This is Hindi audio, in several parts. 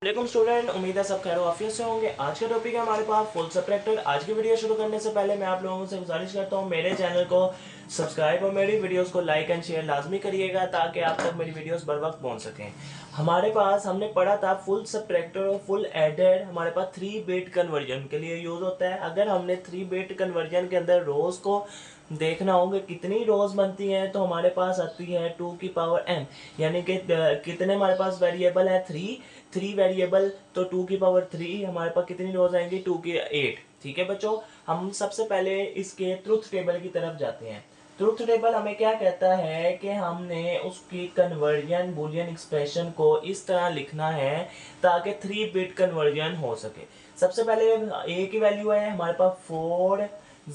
वालेकुम स्टूडेंट, उम्मीद है सब खैर वाफियत से होंगे। आज का टॉपिक है हमारे पास फुल सब्ट्रैक्टर। आज की वीडियो शुरू करने से पहले मैं आप लोगों से गुजारिश करता हूँ मेरे चैनल को सब्सक्राइब और मेरी वीडियोस को लाइक एंड शेयर लाजमी करिएगा ताकि आप तक मेरी वीडियोस बर वक्त पहुँच सकें। हमारे पास हमने पढ़ा था फुल सब्ट्रैक्टर और फुल एडेड हमारे पास 3 बिट कन्वर्जन के लिए यूज होता है। अगर हमने 3 बिट कन्वर्जन के अंदर रोज को देखना होगा कितनी रोज बनती हैं तो हमारे पास आती है 2 की पावर n, यानी कि कितने हमारे पास वेरिएबल है 3 वेरिएबल, तो 2 की पावर 3 हमारे पास कितनी रोज आएंगी 2 की 8। ठीक है बच्चों, हम सबसे पहले इसके ट्रुथ टेबल की तरफ जाते हैं। ट्रुथ टेबल हमें क्या कहता है कि हमने उसकी कन्वर्जन बूलियन एक्सप्रेशन को इस तरह लिखना है ताकि 3 बिट कन्वर्जन हो सके। सबसे पहले a की वैल्यू है हमारे पास 4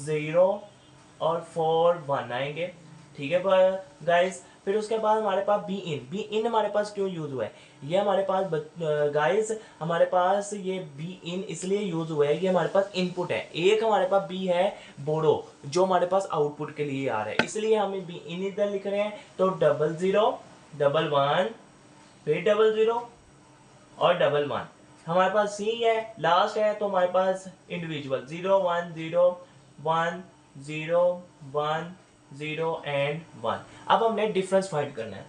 0 और 4 1 आएंगे। ठीक है गाइस, फिर उसके बाद हमारे पास बी इन हमारे पास क्यों यूज हुआ है, ये हमारे पास गाइस हमारे पास ये बी इन इसलिए यूज हुआ है, ये हमारे पास इनपुट है। एक हमारे पास बी है बोडो जो हमारे पास आउटपुट के लिए आ रहा है, इसलिए हम बी इन इधर लिख रहे हैं। तो 00 11 फिर 00 और 11 हमारे पास सी है लास्ट है, तो हमारे पास इंडिविजुअल 0 1 0 1 0 1 0 एंड 1। अब हमने डिफरेंस फाइंड करना है।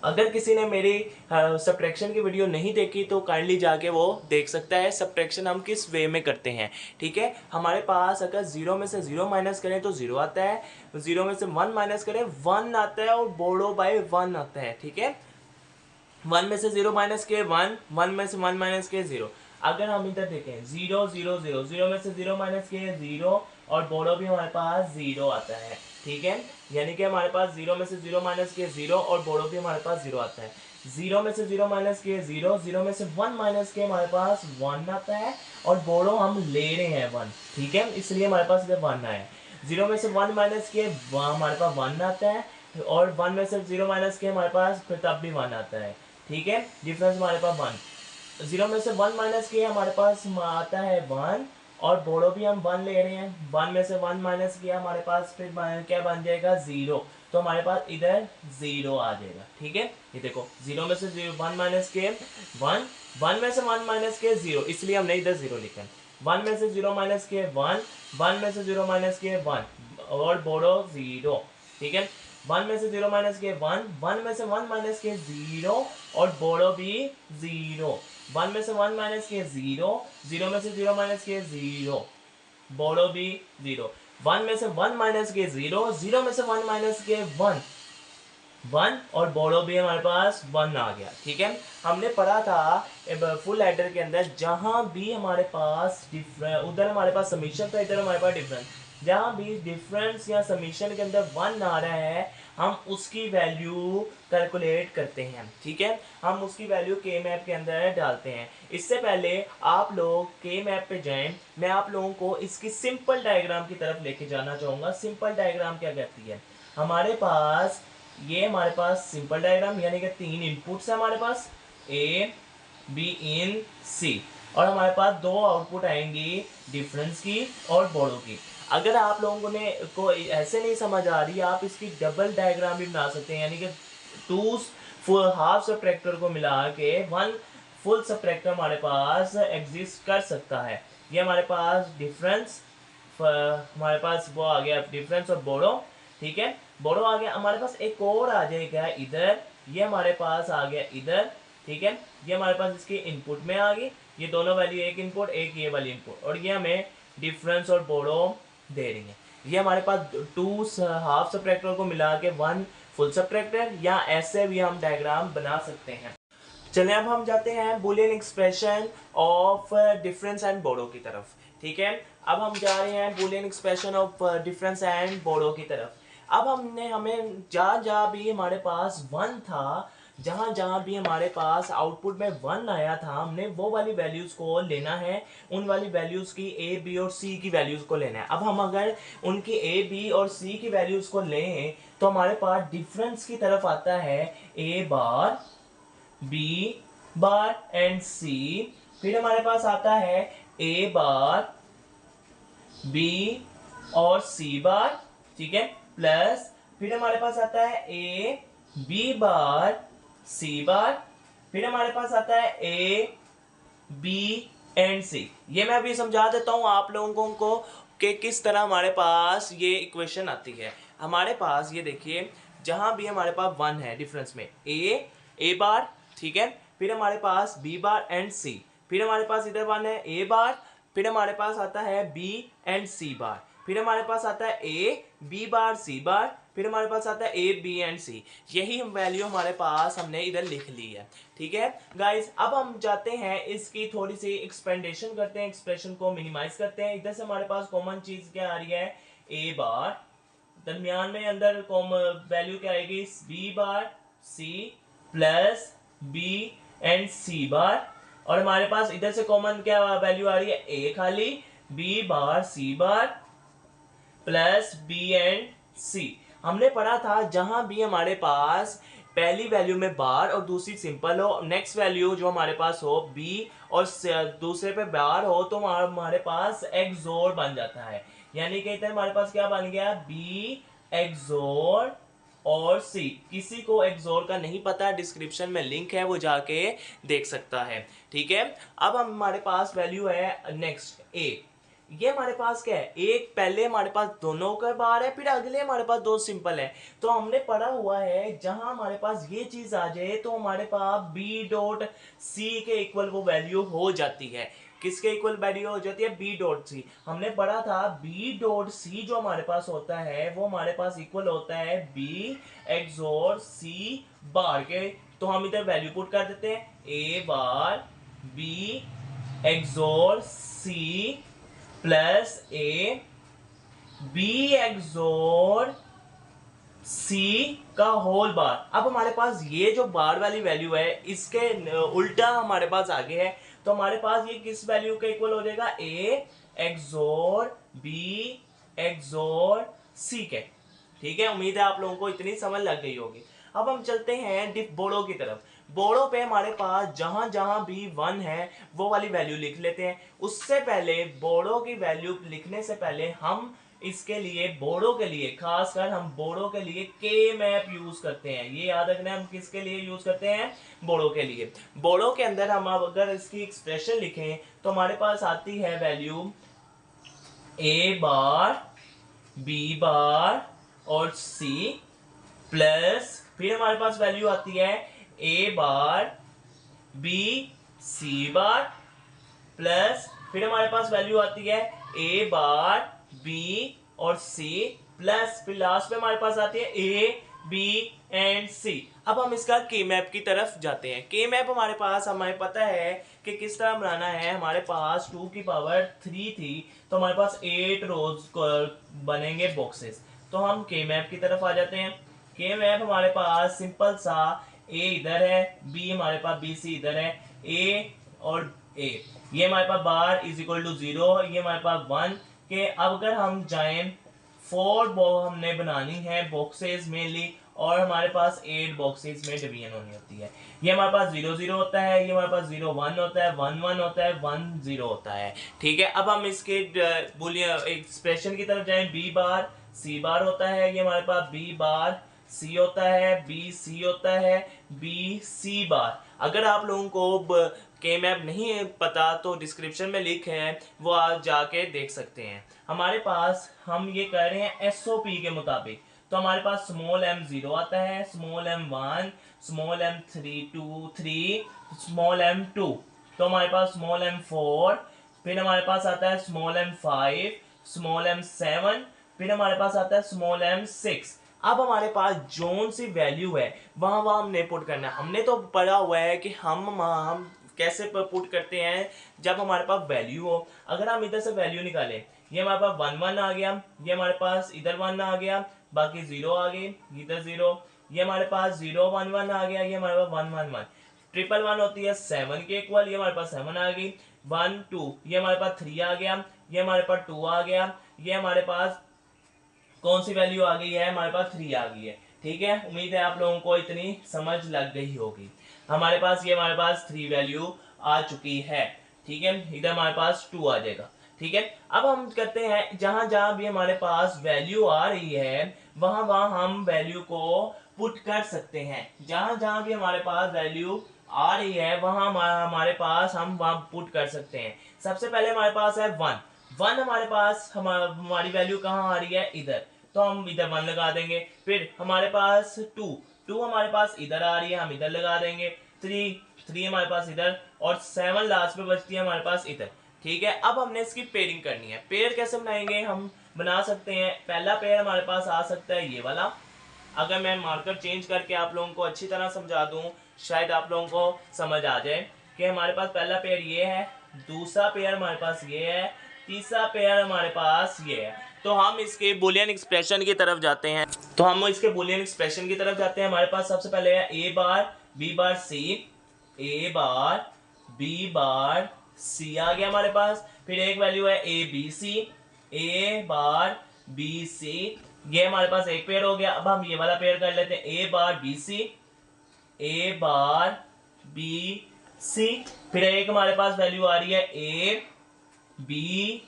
अगर किसी ने मेरी सब्ट्रैक्शन की वीडियो नहीं देखी तो काइंडली जाके वो देख सकता है सब्ट्रैक्शन हम किस वे में करते हैं। ठीक है, हमारे पास अगर 0 में से 0 माइनस करें तो 0 आता है, 0 में से 1 माइनस करें 1 आता है और बोलो बाय 1 आता है। ठीक है, 1 में से 0 माइनस के 1, 1 में से 1 माइनस के 0। अगर हम इधर देखें 0 0 0, 0 में से 0 माइनस के 0 और बोलो भी हमारे पास 0 आता है। ठीक है, यानी कि हमारे पास 0 में से 0 माइनस के 0 और बोलो भी हमारे पास 0 आता है। 0 में से 0 माइनस के 0, 0 में से 1 माइनस के हमारे पास 1 आता है और बोलो हम ले रहे हैं 1। ठीक है, इसलिए हमारे पास इधर 1 आया है। 0 में से 1 माइनस के हमारे पास 1 आता है और 1 में से 0 माइनस के हमारे पास फिर तब भी 1 आता है। ठीक है, डिफरेंस हमारे पास 1। 0 में से 1 माइनस किया हमारे पास आता है 1 और बोड़ो भी हम 1 ले रहे हैं। 1 में से 1 माइनस किया हमारे पास फिर क्या बन जाएगा 0, तो हमारे पास इधर 0 आ जाएगा। ठीक है, ये देखो 0 में से 1 माइनस के 1, 1 में से 1 माइनस के 0, इसलिए हमने इधर 0 लिखा है। 1 में से 0 माइनस के 1, 1 में से 0 माइनस के 1 और बोड़ो 0। ठीक है, 1 में से 0 माइनस के 1, 1 में से 1 माइनस के 0 और बोड़ो भी 0। 1 में से 1 माइनस के 0, 0 में से 0 माइनस के 0, बोड़ो भी 0। 1 में से 1 माइनस के 0, 0 में से 1 माइनस के 1, 1 और बोड़ो भी हमारे पास 1 आ गया। ठीक है, हमने पढ़ा था फुल एडर के अंदर जहां भी हमारे पास उधर हमारे पास समीशन था, इधर हमारे पास डिफरेंस। जहां भी डिफरेंस या समीशन के अंदर 1 आ रहा है हम उसकी वैल्यू कैलकुलेट करते हैं। ठीक है, हम उसकी वैल्यू के मैप के अंदर डालते हैं। इससे पहले आप लोग के मैप पे जाएं, मैं आप लोगों को इसकी सिंपल डायग्राम की तरफ लेके जाना चाहूंगा। सिंपल डायग्राम क्या कहती है, हमारे पास ये हमारे पास सिंपल डायग्राम यानी कि 3 इनपुट्स है हमारे पास ए बी इन सी और हमारे पास 2 आउटपुट आएंगी डिफरेंस की और बोड़ो की। अगर आप लोगों ने को ऐसे नहीं समझ आ रही, आप इसकी डबल डायग्राम भी बना सकते हैं, यानी कि 2 फुल हाफ सब्ट्रैक्टर को मिला के 1 फुल सब्ट्रैक्टर हमारे पास एग्जिस्ट कर सकता है। ये हमारे पास डिफरेंस हमारे पास वो आ गया डिफरेंस और बोड़ो। ठीक है, बोड़ो आ गया, हमारे पास एक और आ जाएगा इधर, ये हमारे पास आ गया इधर। ठीक है, ये हमारे पास इसके इनपुट में आ गई, ये दोनों वैल्यू एक इनपुट एक ये वाली इनपुट, और ये हमें डिफरेंस और बोड़ो दे रही है। ये हमारे पास 2 हाफ सब्ट्रैक्टर को मिला के 1 फुल सब्ट्रैक्टर, या ऐसे भी हम डायग्राम बना सकते हैं। चलिए अब हम जाते हैं boolean expression of difference and borrow की तरफ। ठीक है, अब हम जा रहे हैं boolean expression of difference and borrow की तरफ। अब हमें जहाँ जहाँ भी हमारे पास 1 था, जहाँ जहाँ भी हमारे पास आउटपुट में 1 आया था, हमने वो वाली वैल्यूज को लेना है, उन वाली वैल्यूज की ए बी और सी की वैल्यूज को लेना है। अब हम अगर उनकी ए बी और सी की वैल्यूज को लें तो हमारे पास डिफरेंस की तरफ आता है ए बार बी बार एंड सी, फिर हमारे पास आता है ए बार बी और सी बार। ठीक है, प्लस फिर हमारे पास आता है ए बी बार सी बार, फिर हमारे पास आता है ए बी एंड सी। ये मैं अभी समझा देता हूँ आप लोगों को कि किस तरह हमारे पास ये इक्वेशन आती है। हमारे पास ये देखिए, जहाँ भी हमारे पास 1 है डिफरेंस में, ए बार, ठीक है, फिर हमारे पास बी बार एंड सी, फिर हमारे पास इधर 1 है ए बार, फिर हमारे पास आता है बी एंड सी बार, फिर हमारे पास आता है ए बी बार सी बार, फिर हमारे पास आता है ए बी एंड सी। यही वैल्यू हमारे पास हमने इधर लिख ली है, ठीक है गाइस। अब हम जाते हैं इसकी थोड़ी सी एक्सपेंडेशन करते हैं, एक्सप्रेशन को मिनिमाइज करते हैं। इधर से हमारे पास कॉमन चीज क्या आ रही है, ए बार, दरमियान में अंदर वैल्यू क्या आएगी, B bar C plus B and C bar, और हमारे पास इधर से कॉमन क्या वैल्यू आ रही है, ए खाली, B bar C bar plus B and C. हमने पढ़ा था जहां भी हमारे पास पहली वैल्यू में बार और दूसरी सिंपल हो, नेक्स्ट वैल्यू जो हमारे पास हो बी और दूसरे पे बार हो, तो हमारे पास एक्सोर बन जाता है। यानी कहते हैं हमारे पास क्या बन गया, बी एक्सोर और सी। किसी को एक्सोर का नहीं पता, डिस्क्रिप्शन में लिंक है, वो जाके देख सकता है, ठीक है। अब हमारे पास वैल्यू है नेक्स्ट ए। ये हमारे पास क्या है, एक पहले हमारे पास दोनों का बार है, फिर अगले हमारे पास दो सिंपल है। तो हमने पढ़ा हुआ है जहां हमारे पास ये चीज आ जाए तो हमारे पास बी डॉट सी के इक्वल वो वैल्यू हो जाती है। किसके इक्वल वैल्यू हो जाती है, बी डॉट सी। हमने पढ़ा था बी डॉट सी जो हमारे पास होता है वो हमारे पास इक्वल होता है बी एक्सोर सी बार के। तो हम इधर वैल्यू पुट कर देते हैं, A bar B XOR C plus A B XOR C का होल बार। अब हमारे पास ये जो बार वाली वैल्यू है इसके उल्टा हमारे पास आगे है, तो हमारे पास ये किस वैल्यू के इक्वल हो जाएगा, ए एक्सोर बी एक्सोर सी के, ठीक है। उम्मीद है आप लोगों को इतनी समझ लग गई होगी। अब हम चलते हैं बोड़ो की तरफ। बोड़ो पे हमारे पास जहां जहां भी 1 है वो वाली वैल्यू लिख लेते हैं। उससे पहले बोड़ो की वैल्यू लिखने से पहले हम इसके लिए बोड़ो के लिए, खासकर हम बोड़ो के लिए के मैप यूज करते हैं। ये याद रखना, हम किसके लिए यूज करते हैं, बोड़ो के लिए। बोड़ो के अंदर हम अगर इसकी एक्सप्रेशन लिखें तो हमारे पास आती है वैल्यू ए बार बी बार और सी प्लस, फिर हमारे पास वैल्यू आती है ए bar B C bar plus, फिर हमारे पास वैल्यू आती है ए बार बी और सी प्लस, फिर लास्ट में हमारे पास आती है ए बी एंड सी। अब हम इसका के मैप की तरफ जाते हैं। के मैप हमारे पास हमें पता है कि किस तरह बनाना है। हमारे पास 2 की पावर 3 थी तो हमारे पास 8 रोज बनेंगे बॉक्सेस। तो हम के मैप की तरफ आ जाते हैं। के मैप हमारे पास सिंपल सा, ए इधर है, बी हमारे पास बी सी इधर है, ए और ए, ये हमारे पास बार इज इक्वल टू 0, ये हमारे पास 1 के। अब अगर हम जाएं 4 हमने बनानी है बॉक्सेस मेनली, और हमारे पास 8 बॉक्सेस में डिवीजन होनी होती है। ये हमारे पास 0 0 होता है, ये हमारे पास 0 1 होता है, 1 1 होता है, 1 0 होता है, ठीक है। अब हम इसके बुलियन एक्सप्रेशन की तरफ जाएं, बी बार सी बार होता है, ये हमारे पास बी बार सी होता है, बी सी होता है, बी सी बार। अगर आप लोगों को के मैप नहीं पता तो डिस्क्रिप्शन में लिंक है, वो आप जाके देख सकते हैं। हमारे पास हम ये कर रहे हैं एसओपी के मुताबिक। तो हमारे पास स्मॉल m 0 आता है, small m 1, small m 3, small m 2, तो हमारे पास स्मॉल m 4, फिर हमारे पास आता है स्मॉल m 5, स्मॉल m 7, फिर हमारे पास आता है स्मॉल m 6। अब हमारे पास जोन सी वैल्यू है वहां वहां हमने पुट करना है। हमने तो पढ़ा हुआ है कि हम कैसे पुट करते हैं जब हमारे पास वैल्यू हो। अगर हम इधर से वैल्यू निकालें, ये हमारे पास 1 1 आ गया, ये हमारे पास इधर 1 आ गया, बाकी 0 आ गए, इधर 0, ये हमारे पास 0 1 1 आ गया, ये हमारे पास 1 1 1, ट्रिपल 1 होती है 7 के इक्वल, ये हमारे पास 7 आ गई, 1 2, ये हमारे पास 3 आ गया, ये हमारे पास 2 आ गया, ये हमारे पास कौन सी वैल्यू आ गई है, हमारे पास 3 आ गई है, ठीक है। उम्मीद है आप लोगों को इतनी समझ लग गई होगी। हमारे पास ये हमारे पास 3 वैल्यू आ चुकी है, ठीक है। इधर हमारे पास 2 आ जाएगा, ठीक है। अब हम करते हैं जहां जहां भी हमारे पास वैल्यू आ रही है वहां वहां हम वैल्यू को पुट कर सकते हैं। जहां जहां भी हमारे पास वैल्यू आ रही है वहां हमारे पास हम वहां पुट कर सकते हैं। सबसे पहले हमारे पास है 1, 1 हमारे पास हमारी वैल्यू कहाँ आ रही है, इधर, तो हम इधर 1 लगा देंगे। फिर हमारे पास 2, 2 हमारे पास इधर आ रही है, हम इधर लगा देंगे। 3, 3 हमारे पास इधर, और 7 लास्ट में बचती है हमारे पास इधर। ठीक है, अब हमने इसकी पेयरिंग करनी है। पेयर कैसे बनाएंगे, हम बना सकते हैं, पहला पेयर हमारे पास आ सकता है ये वाला। अगर मैं मार्कर चेंज करके आप लोगों को अच्छी तरह समझा दूं, शायद आप लोगों को समझ आ जाए कि हमारे पास पहला पेयर ये है, दूसरा पेयर हमारे पास ये है, तीसरा पेयर हमारे पास ये है। तो हम इसके बुलियन एक्सप्रेशन की तरफ जाते हैं। हमारे पास सबसे पहले है ए बार बी बार सी, ए बार बी बार सी आ गया हमारे पास। फिर एक वैल्यू है A B C, A bar B C, ये हमारे पास एक पेयर हो गया। अब हम ये वाला पेयर कर लेते हैं, A bar B C, A bar B C. फिर एक हमारे पास वैल्यू आ रही है ए बी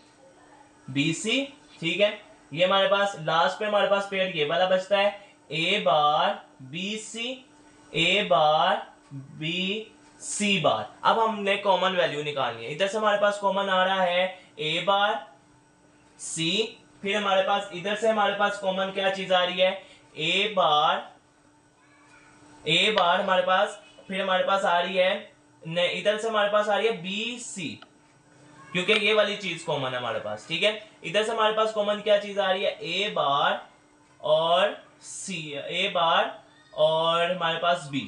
बी सी। ठीक है, ये हमारे पास लास्ट पे हमारे पास पेयर ये वाला बचता है, ए बार बी सी, ए बार बी सी बार। अब हमने कॉमन वैल्यू निकालनी है। इधर से हमारे पास कॉमन आ रहा है ए बार सी, फिर हमारे पास इधर से हमारे पास कॉमन क्या चीज आ रही है, ए बार हमारे पास, फिर हमारे पास आ रही है इधर से हमारे पास आ रही है बी सी, क्योंकि ये वाली चीज कॉमन है हमारे पास। ठीक है, इधर से हमारे पास कॉमन क्या चीज आ रही है, ए बार और सी, ए बार और हमारे पास बी।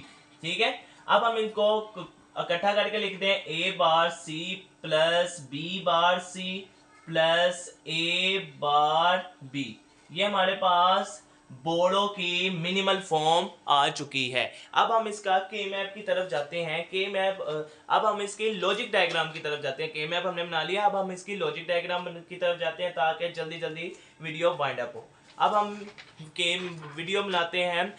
ठीक है, अब हम इनको इकट्ठा करके लिखते हैं, A bar C plus B bar C plus A bar B. ये हमारे पास बोर्डो की मिनिमल फॉर्म आ चुकी है। अब हम इसका के मैप की तरफ जाते हैं। के मैप, अब हम इसकी लॉजिक डायग्राम की तरफ जाते हैं। के मैप हमने बना लिया, अब हम इसकी लॉजिक डायग्राम की तरफ जाते हैं ताकि जल्दी जल्दी वीडियो वाइंड अप हो। अब हम के वीडियो बनाते हैं,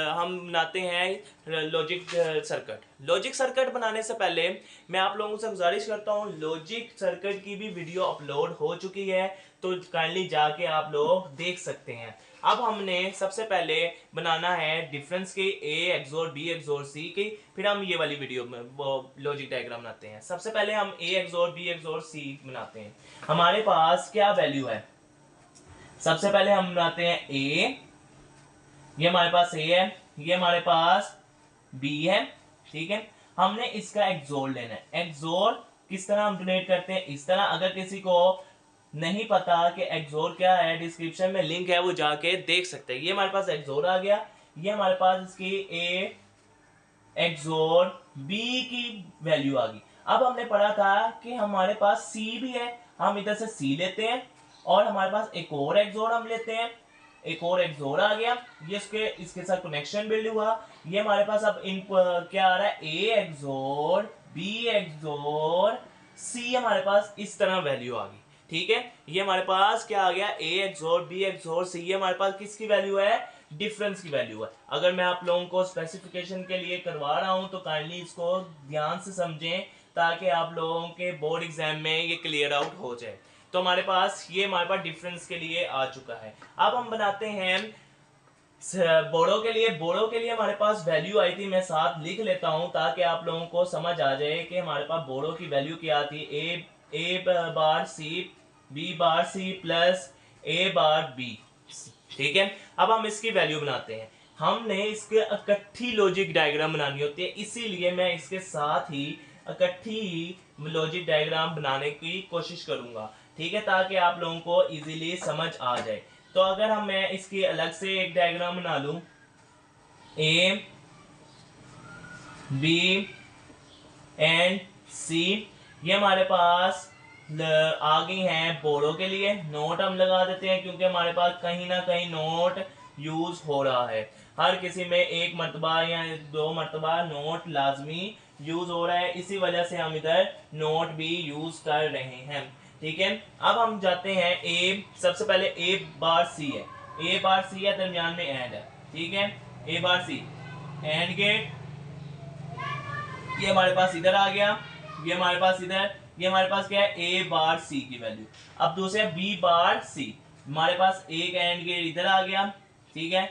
हम बनाते हैं लॉजिक सर्किट। लॉजिक सर्किट बनाने से पहले मैं आप लोगों से गुजारिश करता हूँ, लॉजिक सर्किट की भी वीडियो अपलोड हो चुकी है, तो काइंडली जाके आप लोग देख सकते हैं। अब हमने सबसे पहले बनाना है डिफरेंस की, ए एक्सोर बी एक्सोर सी की, फिर हम ये वाली वीडियो में वो लॉजिक डायग्राम बनाते हैं। सबसे पहले हम ए एक्सोर बी एक्सोर सी बनाते हैं। हमारे पास क्या वैल्यू है, सबसे पहले हम बनाते हैं ए, ये हमारे पास ए है, ये हमारे पास बी है। ठीक है, हमने इसका एक्सोर लेना है। एक्सोर किस तरह हम डोनेट करते हैं, इस तरह। अगर किसी को नहीं पता कि एक्सोर क्या है, डिस्क्रिप्शन में लिंक है, वो जाके देख सकते हैं। ये हमारे पास एक्सोर आ गया, ये हमारे पास इसकी ए एक्सोर बी की वैल्यू आ गई। अब हमने पढ़ा था कि हमारे पास सी भी है, हम इधर से सी लेते हैं, और हमारे पास एक और एक्सोर हम लेते हैं, एक और एक्सोर आ गया, ये इसके साथ कनेक्शन बिल्ड हुआ। ये हमारे पास अब इन क्या आ रहा है, ए एक्सोर बी एक्सोर सी, हमारे पास इस तरह वैल्यू आ गई। ठीक है, ये हमारे पास क्या आ गया, ए एक्सोर बी एक्सोर सी। ये हमारे पास किसकी वैल्यू है, डिफरेंस की वैल्यू है। अगर मैं आप लोगों को स्पेसिफिकेशन के लिए करवा रहा हूं तो काइंडली इसको ध्यान से समझें, ताकि आप लोगों के बोर्ड एग्जाम में ये क्लियर आउट हो जाए। तो हमारे पास ये हमारे पास डिफरेंस के लिए आ चुका है। अब हम बनाते हैं बोर्डो के लिए। बोर्डो के लिए हमारे पास वैल्यू आई थी, मैं साथ लिख लेता हूं ताकि आप लोगों को समझ आ जाए कि हमारे पास बोर्डो की वैल्यू क्या थी। A bar C B bar C plus A bar B. ठीक है, अब हम इसकी वैल्यू बनाते हैं। हमने इसके इकट्ठी लॉजिक डायग्राम बनानी होती है, इसीलिए मैं इसके साथ ही इकट्ठी लॉजिक डायग्राम बनाने की कोशिश करूंगा। ठीक है, ताकि आप लोगों को इजीली समझ आ जाए। तो अगर मैं इसकी अलग से एक डायग्राम बना लूं, ए बी एंड सी, ये हमारे पास आ गई हैं बोर्डो के लिए। नोट हम लगा देते हैं क्योंकि हमारे पास कहीं ना कहीं नोट यूज हो रहा है, हर किसी में एक मरतबा या 2 मरतबा नोट लाजमी यूज हो रहा है, इसी वजह से हम इधर नोट भी यूज कर रहे हैं। ठीक है, अब हम जाते हैं ए, सबसे पहले ए बार सी है, ए बार सी है, दरमियान में एंड है। ठीक है, ए बार सी एंड गेट, ये हमारे पास इधर आ गया, ये हमारे पास इधर, ये हमारे पास क्या है, ए बार सी की वैल्यू। अब दूसरे बी बार सी, हमारे पास एक एंड गेट इधर आ गया। ठीक है,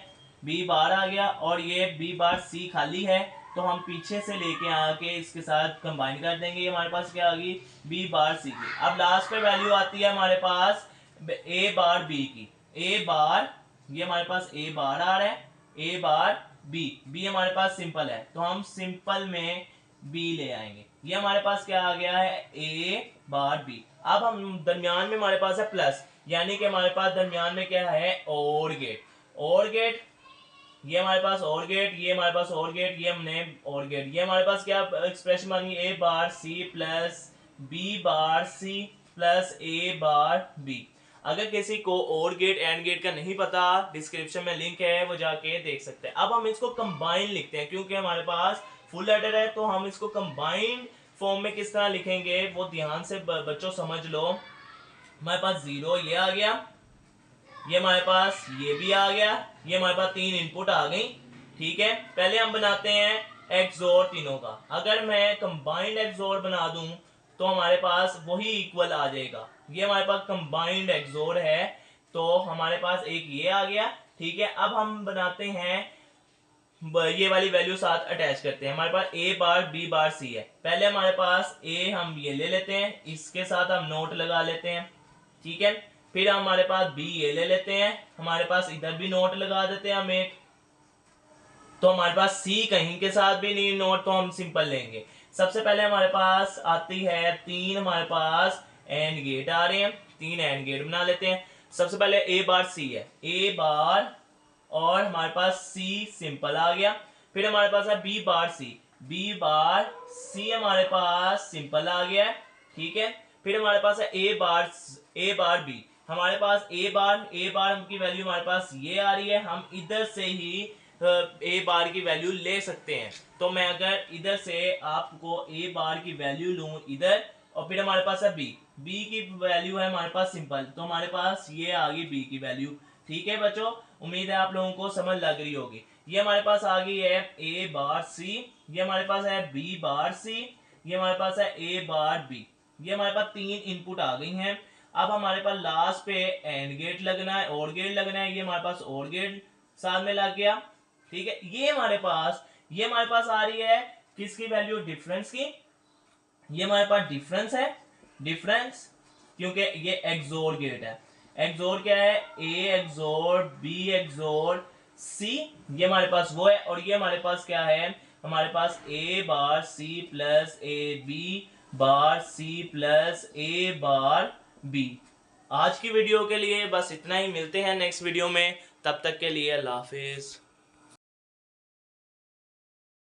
बी बार आ गया, और ये बी बार सी खाली है, तो हम पीछे से लेके आके इसके साथ कंबाइन कर देंगे। ये हमारे पास क्या आ गई, बी बार सी की। अब लास्ट पे वैल्यू आती है हमारे पास ए बार बी की। ए बार, ये हमारे पास ए बार आ रहा है, ए बार बी, बी हमारे पास सिंपल है तो हम सिंपल में बी ले आएंगे। ये हमारे पास क्या आ गया है, ए बार बी। अब हम दरमियान में हमारे पास है प्लस, यानी कि हमारे पास दरमियान में क्या है, और गेट। और गेट, ये हमारे पास और गेट, ये हमारे पास और गेट, ये हमने और गेट। ये हमारे पास क्या एक्सप्रेशन बनी, A bar C plus B bar C plus A bar B. अगर किसी को और गेट एंड गेट का नहीं पता, डिस्क्रिप्शन में लिंक है, वो जाके देख सकते हैं। अब हम इसको कंबाइन लिखते हैं, क्योंकि हमारे पास फुल लेटर है तो हम इसको कंबाइन फॉर्म में किस तरह लिखेंगे वो ध्यान से बच्चों समझ लो। हमारे पास 0 ये आ गया, ये हमारे पास ये भी आ गया, ये हमारे पास 3 इनपुट आ गई। ठीक है, पहले हम बनाते हैं एक्सोर तीनों का। अगर मैं कंबाइंड एक्सोर बना दूं तो हमारे पास वही इक्वल आ जाएगा। ये हमारे पास कंबाइंड एक्सोर है तो हमारे पास एक ये आ गया। ठीक है, अब हम बनाते हैं ये वाली वैल्यू साथ अटैच करते हैं। हमारे पास ए बार बी बार सी है, पहले हमारे पास ए हम ये ले लेते हैं, इसके साथ हम नोट लगा लेते हैं। ठीक है, फिर हमारे पास बी ये ले लेते हैं, हमारे पास इधर भी नोट लगा देते हैं हम एक। तो हमारे पास सी कहीं के साथ भी नहीं नोट, तो हम सिंपल लेंगे। सबसे पहले हमारे पास आती है 3, हमारे पास एंड गेट आ रहे हैं, 3 एंड गेट बना लेते हैं। सबसे पहले ए बार सी है, ए बार और हमारे पास सी सिंपल आ गया। फिर हमारे पास है B bar C, B bar सी हमारे पास सिंपल आ गया है। ठीक है, फिर हमारे पास है ए बार बी, हमारे पास ए बार की वैल्यू हमारे पास ये आ रही है। हम इधर से ही ए बार की वैल्यू ले सकते हैं। तो मैं अगर इधर से आपको ए बार की वैल्यू लूं इधर, और फिर हमारे पास है बी की वैल्यू है हमारे पास सिंपल, तो हमारे पास ये आ गई बी की वैल्यू। ठीक है बच्चों, उम्मीद है आप लोगों को समझ लग रही होगी। ये हमारे पास आ गई है ए बार सी, ये हमारे पास है बी बार सी, ये हमारे पास है ए बार बी। ये हमारे पास 3 इनपुट आ गई हैं। अब हमारे पास लास्ट पे एंड गेट लगना है, और गेट लगना है। ये हमारे पास और गेट साथ में लग गया। ठीक है, ये हमारे पास आ रही है किसकी वैल्यू, डिफरेंस की। ये हमारे पास डिफरेंस है, डिफरेंस क्योंकि ये एक्सोर गेट है। एक्सोर क्या है, ए एक्सोर बी एक्सोर सी, ये हमारे पास वो है। और ये हमारे पास क्या है, हमारे पास A bar C plus A B bar C plus A bar B. आज की वीडियो के लिए बस इतना ही, मिलते हैं नेक्स्ट वीडियो में, तब तक के लिए अल्लाह हाफिज।